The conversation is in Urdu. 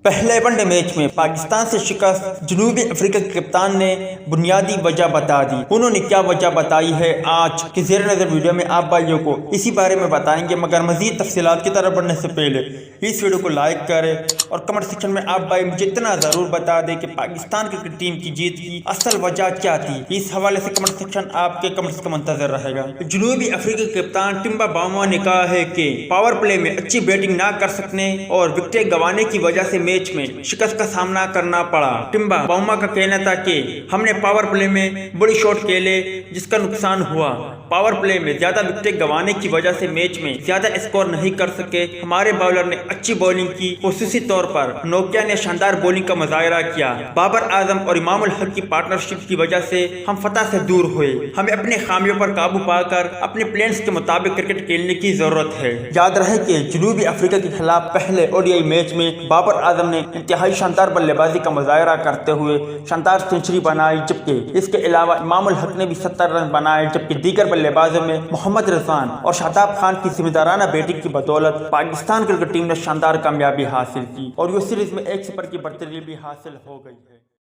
پہلے ون ڈے میچ میں پاکستان سے شکست جنوبی افریقہ کے کپتان نے بنیادی وجہ بتا دی۔ انہوں نے کیا وجہ بتائی ہے آج کے زیر نظر ویڈیو میں آپ بھائیوں کو اسی بارے میں بتائیں گے، مگر مزید تفصیلات کی طرف بڑھنے سے پہلے اس ویڈیو کو لائک کریں اور کمنٹ سیکشن میں آپ بھائی مجھے اتنا ضرور بتا دیں کہ پاکستان کرکٹ ٹیم کی جیت کی اصل وجہ کیا تھی۔ اس حوالے سے کمنٹ سیکشن آپ کے کمنٹس کا منتظر رہے گا۔ جنوبی افریقہ کے کپتان ٹمبا باؤما نے کہا ہے کہ پاور پلے میں اچھی بیٹنگ نہ کر سکنے اور وکٹیں گنوانے کی وجہ سے میچ میں شکست کا سامنا کرنا پڑا۔ ٹمبا باؤما کا کہنا تھا کہ ہم نے پاور پلے میں بڑی شاٹ کھیلے جس کا نقصان ہوا۔ پاور پلے میں زیادہ وکٹیں گنوانے کی وجہ سے میچ میں زیادہ اسکور نہیں کر سکے۔ ہمارے باؤلر نے اچھی بولنگ کی، خصوصی طور پر نوکیا نے شاندار بولنگ کا مظاہرہ کیا۔ بابر اعظم اور امام الحق کی پارٹنرشپ کی وجہ سے ہم فتح سے دور ہوئے۔ ہمیں اپنے خامیوں پر قابو پا کر اپنے پلانس کے مطابق کرکٹ کھیلنے کی ضرورت ہے۔ یاد رہے کہ جنوبی افریقہ کے خلاف پہلے ODI میچ میں بابر اعظم نے انتہائی شاندار بلے بازی کا مظاہرہ کرتے ہوئے شاندار سنچری بنائی، جبکہ اس کے علاوہ امام الحق نے بھی 70 رن بنائے، جبکہ دیگر بلے بازوں میں محمد رضوان اور شاداب خان کی ذمہ دارانہ بیٹنگ کی بدولت پاکستان کرکٹ ٹیم نے شاندار کامیابی حاصل کی اور یہ سیریز میں 1-0 کی برتری بھی حاصل ہو گئی ہے۔